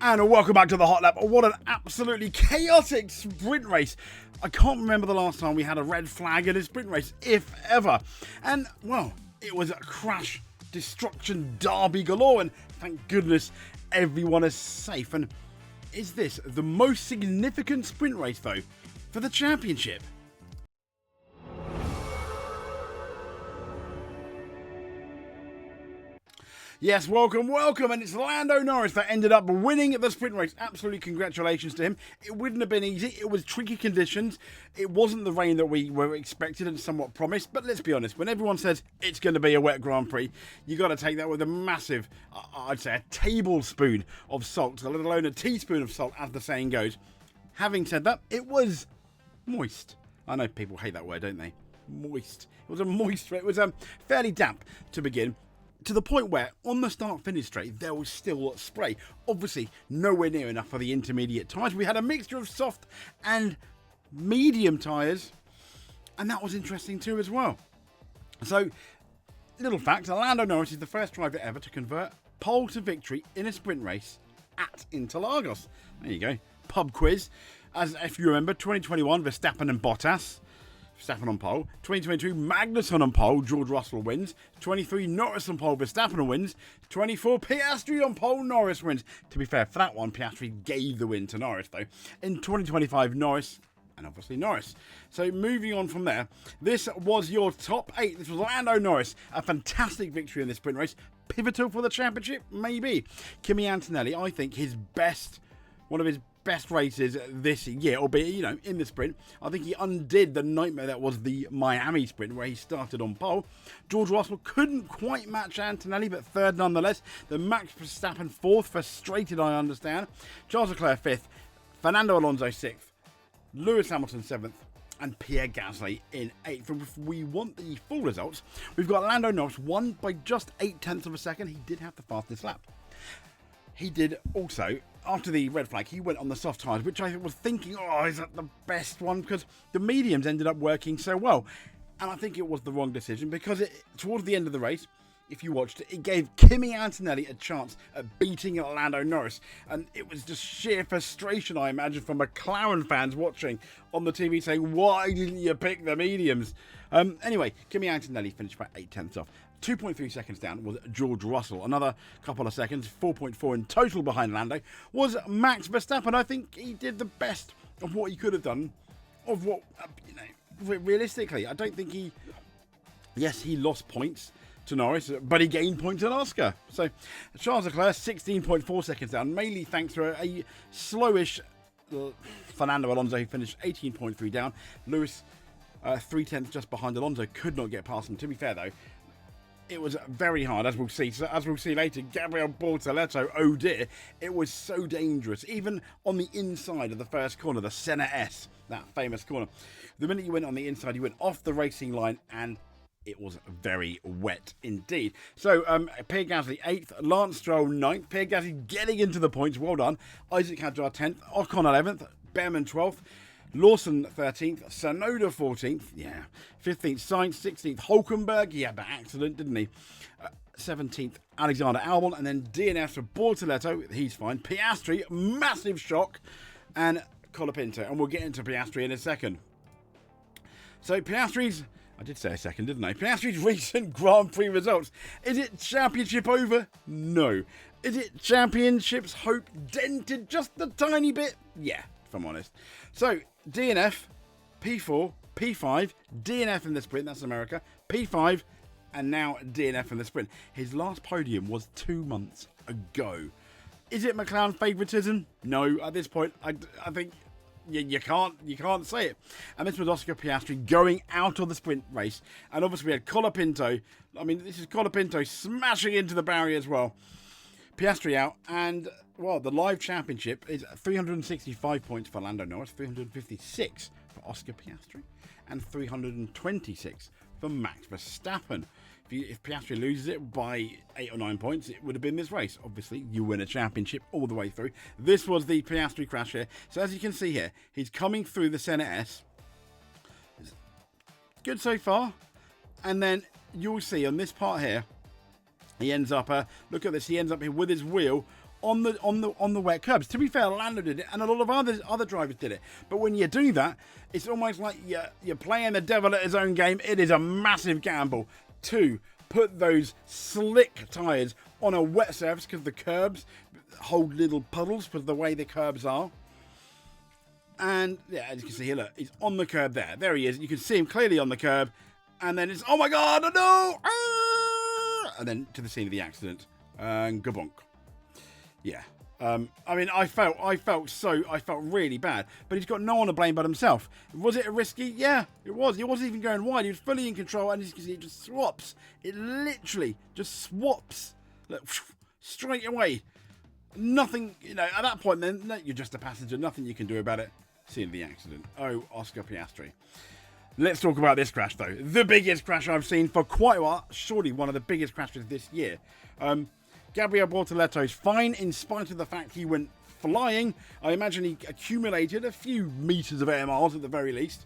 And welcome back to the Hot Lap. What an absolutely chaotic sprint race. I can't remember the last time we had a red flag in a sprint race, if ever. And, well, it was a crash, destruction, derby galore. And thank goodness everyone is safe. And is this the most significant sprint race, though, for the championship? Yes, welcome, and it's Lando Norris that ended up winning the sprint race. Absolutely congratulations to him. It wouldn't have been easy. It was tricky conditions. It wasn't the rain that we were expected and somewhat promised, but let's be honest, when everyone says it's going to be a wet Grand Prix, you got to take that with a massive, I'd say a tablespoon of salt, let alone a teaspoon of salt, as the saying goes. Having said that, it was moist. I know people hate that word, don't they? Moist. It was a moist, it was fairly damp to begin. To the point where, on the start-finish straight, there was still spray. Obviously, nowhere near enough for the intermediate tyres. We had a mixture of soft and medium tyres, and that was interesting too as well. So, little fact, Lando Norris is the first driver ever to convert pole to victory in a sprint race at Interlagos. There you go. Pub quiz. As if you remember, 2021, Verstappen and Bottas. Verstappen on pole. 2022, Magnussen on pole, George Russell wins. 23, Norris on pole, Verstappen wins. 24, Piastri on pole, Norris wins. To be fair, for that one, Piastri gave the win to Norris, though. In 2025, Norris, and obviously Norris. So moving on from there, this was your top 8. This was Lando Norris. A fantastic victory in this sprint race. Pivotal for the championship? Maybe. Kimi Antonelli, I think one of his best races this year, albeit, you know, in the sprint. I think he undid the nightmare that was the Miami sprint, where he started on pole. George Russell couldn't quite match Antonelli, but third nonetheless. The Max Verstappen fourth, frustrated I understand. Charles Leclerc fifth, Fernando Alonso sixth, Lewis Hamilton seventh, and Pierre Gasly in 8th. And if we want the full results, we've got Lando Norris won by just 0.8 of a second. He did have the fastest lap. He did also, after the red flag, he went on the soft tyres, which I was thinking, oh, is that the best one? Because the mediums ended up working so well. And I think it was the wrong decision, because towards the end of the race, if you watched it, it gave Kimi Antonelli a chance at beating Lando Norris. And it was just sheer frustration, I imagine, from McLaren fans watching on the TV saying, why didn't you pick the mediums? Anyway, Kimi Antonelli finished by 0.8 off. 2.3 seconds down was George Russell. Another couple of seconds, 4.4 in total behind Lando, was Max Verstappen. I think he did the best of what he could have done, of what, realistically. I don't think he lost points to Norris, but he gained points on Oscar. So Charles Leclerc, 16.4 seconds down, mainly thanks to a slowish Fernando Alonso, who finished 18.3 down. Lewis, 0.3 just behind Alonso, could not get past him. To be fair, though, it was very hard, as we'll see. So as we'll see later, Gabriel Bortoleto, oh dear, it was so dangerous. Even on the inside of the first corner, the Senna S, that famous corner. The minute you went on the inside, you went off the racing line, and it was very wet indeed. So, Pierre Gasly 8th, Lance Stroll 9th. Pierre Gasly getting into the points, well done. Isaac Hadjar 10th, Ocon 11th, Behrman 12th. Lawson 13th, Tsunoda 14th, 15th, Sainz 16th, Hulkenberg, he had that accident, didn't he? 17th, Alexander Albon, and then DNF for Bortoleto, he's fine. Piastri, massive shock, and Colapinto, and we'll get into Piastri in a second. So Piastri's, I did say a second, didn't I? Piastri's recent Grand Prix results. Is it championship over? No. Is it championship's hope dented just a tiny bit? Yeah, if I'm honest. So, DNF, P4, P5, DNF in the sprint, that's America, P5, and now DNF in the sprint. His last podium was 2 months ago. Is it McLaren favouritism? No, at this point, I think you can't say it. And this was Oscar Piastri going out of the sprint race. And obviously we had Colapinto. I mean, this is Colapinto smashing into the barrier as well. Piastri out, and, well, the live championship is 365 points for Lando Norris, 356 for Oscar Piastri, and 326 for Max Verstappen. If Piastri loses it by 8 or 9 points, it would have been this race. Obviously, you win a championship all the way through. This was the Piastri crash here. So as you can see here, he's coming through the Senna S. It's good so far. And then you'll see on this part here, he ends up, look at this, he ends up here with his wheel on the wet curbs. To be fair, Lando did it, and a lot of other drivers did it. But when you do that, it's almost like you're playing the devil at his own game. It is a massive gamble to put those slick tyres on a wet surface, because the curbs hold little puddles for the way the curbs are. And yeah, as you can see here, look, he's on the curb there. There he is. You can see him clearly on the curb. And then it's, oh my God, no! Ah! And then to the scene of the accident. And gabonk. Yeah. I mean, I felt really bad. But he's got no one to blame but himself. Was it a risky? Yeah, it was. He wasn't even going wide. He was fully in control. And as you can see, it just swaps. It literally just swaps. Look, straight away. Nothing, you know, at that point, then, no, you're just a passenger. Nothing you can do about it. Scene of the accident. Oh, Oscar Piastri. Let's talk about this crash, though. The biggest crash I've seen for quite a while. Surely one of the biggest crashes this year. Gabriel Bortoleto is fine in spite of the fact he went flying. I imagine he accumulated a few meters of air miles at the very least.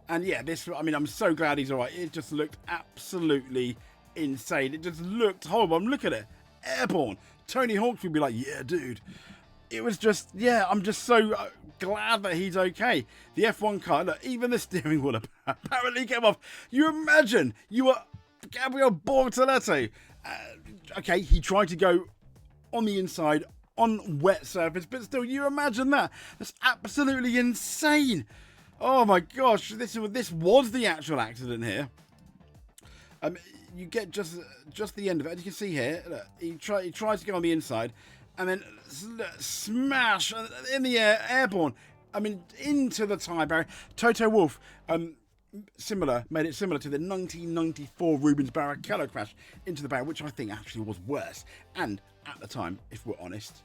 And yeah, I mean, I'm so glad he's all right. It just looked absolutely insane. It just looked horrible. Look at it. Airborne. Tony Hawk would be like, yeah, dude. It was just, yeah, I'm just so glad that he's okay. The F1 car, look, even the steering wheel apparently came off. You imagine you were Gabriel Bortoleto. Okay, he tried to go on the inside on wet surface, but still, you imagine that. That's absolutely insane. Oh my gosh, this was the actual accident here. You get just the end of it. As you can see here, look, he tries to go on the inside, and then smash in the air, airborne. I mean, into the tyre barrier. Toto Wolff, made it similar to the 1994 Rubens Barrichello crash into the barrier, which I think actually was worse. And at the time, if we're honest,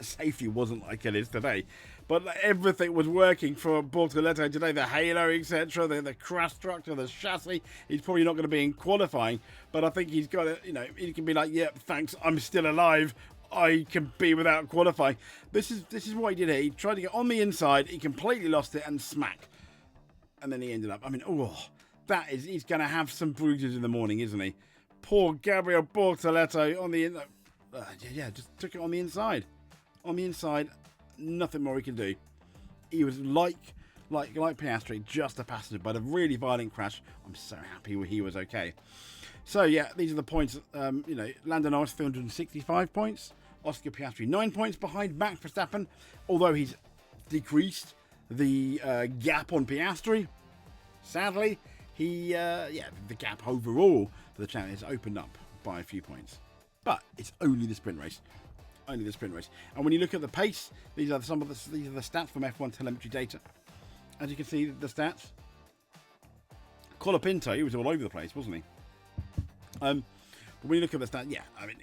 safety wasn't like it is today. But everything was working for Bortoleto today. The halo, etc., the crash structure, the chassis. He's probably not going to be in qualifying, but I think he's got to, you know, he can be like, yep, thanks, I'm still alive. I can be without qualifying. This is what he did here. He tried to get on the inside. He completely lost it and smack. And then he ended up, I mean, he's going to have some bruises in the morning, isn't he? Poor Gabriel Bortoleto on the just took it on the inside. On the inside, nothing more he can do. He was like Piastri, just a passenger, but a really violent crash. I'm so happy he was okay. So yeah, these are the points. You know, Lando Norris 365 points. Oscar Piastri 9 points behind Max Verstappen, although he's decreased the gap on Piastri. Sadly, the gap overall for the champion has opened up by a few points. But it's only the sprint race. Only the sprint race. And when you look at the pace, these are the stats from F1 telemetry data. As you can see, the stats. Colapinto, he was all over the place, wasn't he? But when you look at the stats, yeah, I mean,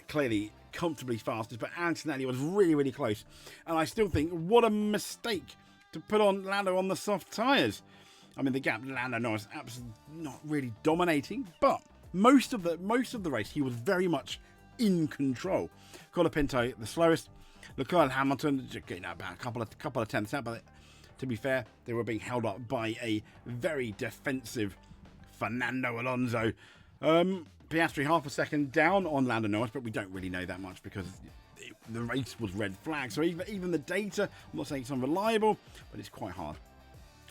clearly comfortably fastest, but Antonelli was really, really close. And I still think, what a mistake to put on Lando on the soft tyres. I mean, the gap, Lando Norris absolutely not really dominating, but most of the race, he was very much in control. Colapinto, the slowest. Leclerc and Hamilton, getting about a couple of tenths out, but to be fair, they were being held up by a very defensive Fernando Alonso. Piastri half a second down on Lando Norris, but we don't really know that much because the race was red flag. So even the data, I'm not saying it's unreliable, but it's quite hard.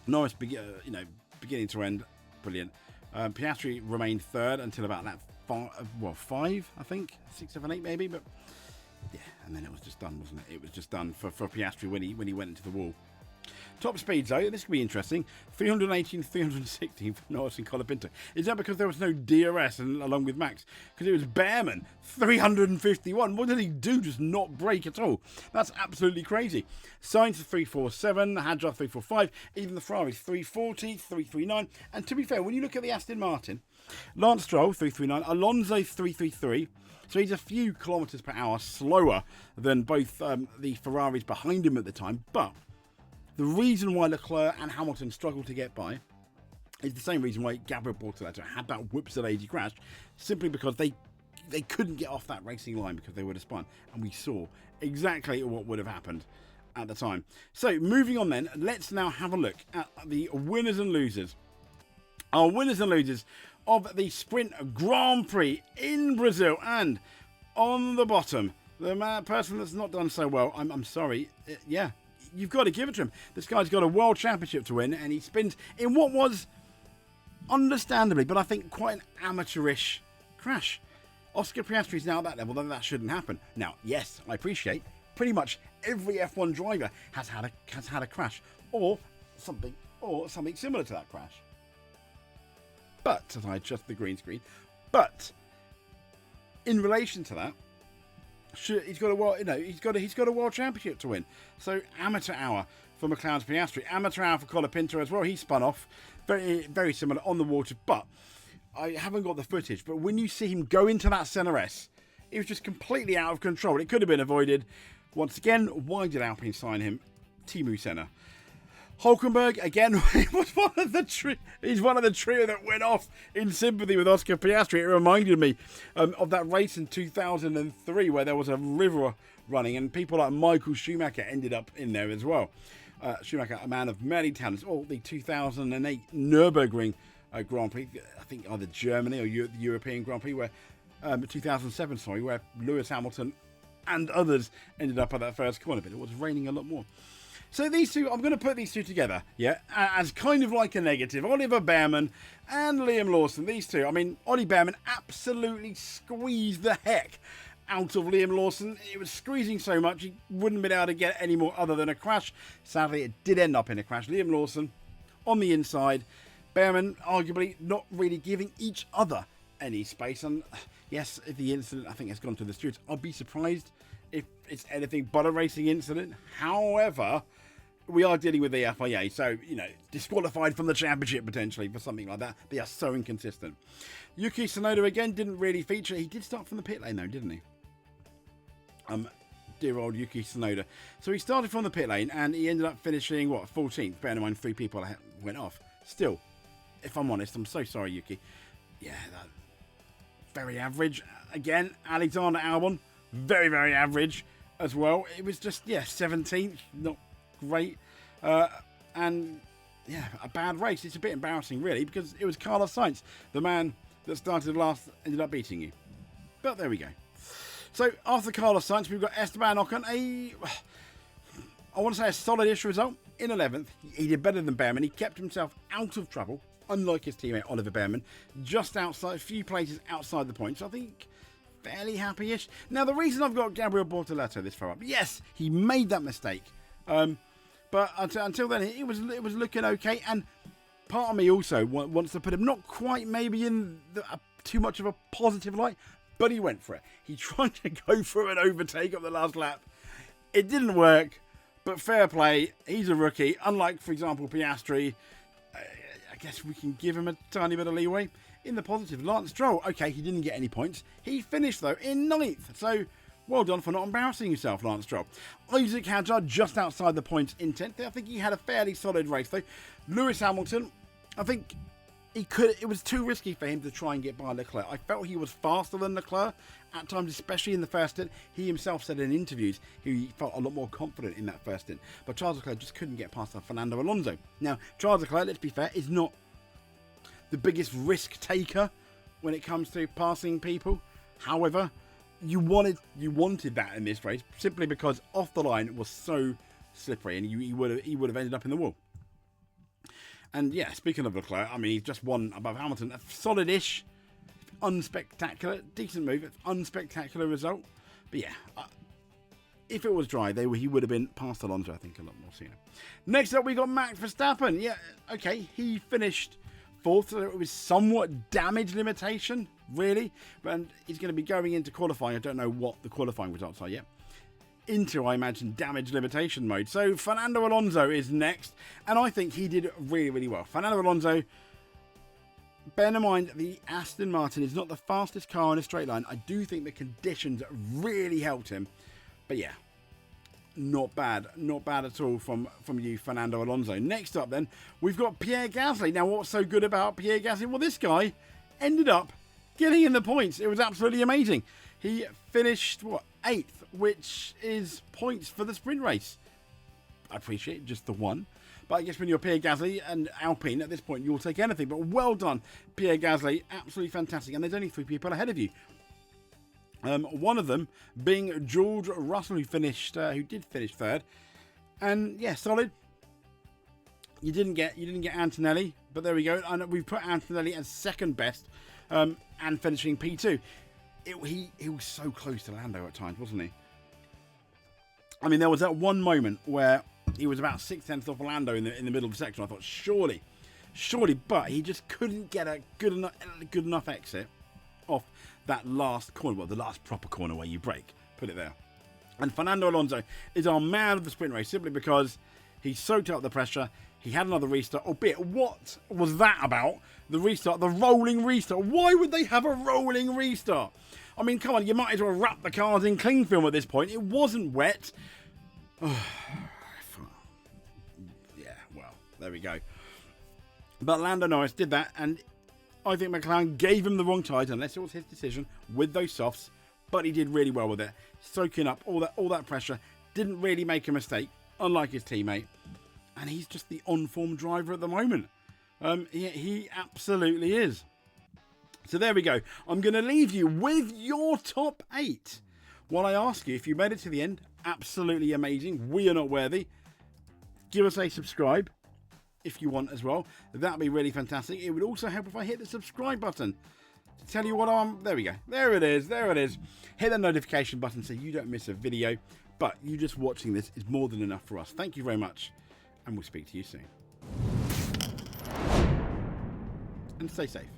Norris, beginning to end, brilliant. Piastri remained third until about that 5, I think, 6, 7, 8 maybe, but yeah, and then it was just done, wasn't it? It was just done for Piastri when he went into the wall. Top speeds, though, this could be interesting. 318, 316 for Norris and Colapinto. Is that because there was no DRS along with Max? Because it was Behrman, 351. What did he do? Just not brake at all. That's absolutely crazy. Sainz 347, Hadjar 345, even the Ferraris 340, 339. And to be fair, when you look at the Aston Martin, Lance Stroll 339, Alonso 333. So he's a few kilometres per hour slower than both the Ferraris behind him at the time, but the reason why Leclerc and Hamilton struggled to get by is the same reason why Gabriel Bortoleto had that whoops-a-daisy crash, simply because they couldn't get off that racing line because they would have spun. And we saw exactly what would have happened at the time. So moving on then, let's now have a look at the winners and losers. Our winners and losers of the Sprint Grand Prix in Brazil. And on the bottom, the person that's not done so well, I'm sorry, yeah, you've got to give it to him. This guy's got a world championship to win, and he spins in what was, understandably, but I think quite an amateurish crash. Oscar Piastri's now at that level, then that shouldn't happen. Now, yes, I appreciate pretty much every F1 driver has had a crash or something similar to that crash. But as I adjust the green screen, but in relation to that, he's got a world championship to win. So amateur hour for McLaren's Piastri, amateur hour for Colapinto as well. He spun off very, very similar on the water, but I haven't got the footage. But when you see him go into that Senna S, it was just completely out of control. It could have been avoided. Once again, why did Alpine sign him? Timo Senna. Hulkenberg, again, was he's one of the trio that went off in sympathy with Oscar Piastri. It reminded me of that race in 2003 where there was a river running and people like Michael Schumacher ended up in there as well. Schumacher, a man of many talents. Oh, the 2008 Nürburgring Grand Prix, I think either Germany or the European Grand Prix, where 2007, sorry, where Lewis Hamilton and others ended up at that first corner, but it was raining a lot more. So these two, I'm going to put these two together, yeah, as kind of like a negative. Oliver Bearman and Liam Lawson, these two. I mean, Ollie Bearman absolutely squeezed the heck out of Liam Lawson. It was squeezing so much he wouldn't have been able to get any more other than a crash. Sadly, it did end up in a crash. Liam Lawson on the inside. Bearman arguably not really giving each other any space. And yes, if the incident, I think, has gone to the streets, I'd be surprised if it's anything but a racing incident. However, we are dealing with the FIA, so, you know, disqualified from the championship potentially for something like that. They are so inconsistent. Yuki Tsunoda, again, didn't really feature. He did start from the pit lane, though, didn't he? Dear old Yuki Tsunoda. So he started from the pit lane, and he ended up finishing, what, 14th? Bear in mind, 3 people went off. Still, if I'm honest, I'm so sorry, Yuki. Yeah, very average. Again, Alexander Albon, very, very average as well. It was just, yeah, 17th, not great. And, yeah, a bad race. It's a bit embarrassing, really, because it was Carlos Sainz, the man that started last, ended up beating you. But there we go. So, after Carlos Sainz, we've got Esteban Ocon, I want to say a solid-ish result in 11th. He did better than Bearman. He kept himself out of trouble, unlike his teammate Oliver Bearman, just outside, a few places outside the points. I think fairly happy-ish. Now, the reason I've got Gabriel Bortoleto this far up, yes, he made that mistake. But until then, it was looking okay. And part of me also wants to put him not quite maybe in too much of a positive light, but he went for it. He tried to go for an overtake on the last lap. It didn't work, but fair play. He's a rookie. Unlike, for example, Piastri, I guess we can give him a tiny bit of leeway. In the positive, Lance Stroll, okay, he didn't get any points. He finished, though, in 9th. So, well done for not embarrassing yourself, Lance Stroll. Isaac Hadjar just outside the points in 10th. I think he had a fairly solid race, though. Lewis Hamilton, I think it was too risky for him to try and get by Leclerc. I felt he was faster than Leclerc at times, especially in the first stint. He himself said in interviews he felt a lot more confident in that first stint. But Charles Leclerc just couldn't get past Fernando Alonso. Now, Charles Leclerc, let's be fair, is not the biggest risk taker when it comes to passing people. However, you wanted that in this race simply because off the line it was so slippery, and he would have ended up in the wall. And yeah, speaking of Leclerc, I mean, he's just won above Hamilton. A solid-ish, unspectacular, decent move, unspectacular result. But yeah, if it was dry, he would have been past Alonso, I think, a lot more sooner. Next up, we got Max Verstappen. Yeah, okay, he finished 4th, so it was somewhat damage limitation, really. And he's going to be going into qualifying. I don't know what the qualifying results are yet. Into, I imagine, damage limitation mode. So Fernando Alonso is next, and I think he did really, really well. Fernando Alonso, bear in mind, the Aston Martin is not the fastest car in a straight line. I do think the conditions really helped him. But yeah, not bad at all from you, Fernando Alonso. Next up, then, we've got Pierre Gasly. Now, what's so good about Pierre Gasly? Well, this guy ended up getting in the points. It was absolutely amazing. He finished, 8th, which is points for the sprint race. I appreciate just the one. But I guess when you're Pierre Gasly and Alpine, at this point, you'll take anything. But well done, Pierre Gasly. Absolutely fantastic. And there's only 3 people ahead of you. One of them being George Russell, who did finish third. And yeah, solid. You didn't get Antonelli, but there we go. And we put Antonelli as second best, and finishing P2. He was so close to Lando at times, wasn't he? I mean, there was that one moment where he was about 6/10 off Lando in the middle of the section. I thought, surely, but he just couldn't get a good enough exit off that last corner, well, the last proper corner where you brake, put it there. And Fernando Alonso is our man of the sprint race simply because he soaked up the pressure. He had another restart, albeit what was that about? The restart, the rolling restart. Why would they have a rolling restart? I mean, come on, you might as well wrap the cars in cling film at this point. It wasn't wet. Yeah, well, there we go. But Lando Norris did that, and I think McLaren gave him the wrong tyres, unless it was his decision, with those softs. But he did really well with it, soaking up all that pressure. Didn't really make a mistake, unlike his teammate. And he's just the on-form driver at the moment. He absolutely is. So there we go. I'm going to leave you with your top 8. While I ask you, if you made it to the end, absolutely amazing. We are not worthy. Give us a subscribe if you want as well. That'd be really fantastic. It would also help if I hit the subscribe button to tell you what I'm... There we go. There it is. Hit the notification button so you don't miss a video. But you just watching this is more than enough for us. Thank you very much. And we'll speak to you soon. And stay safe.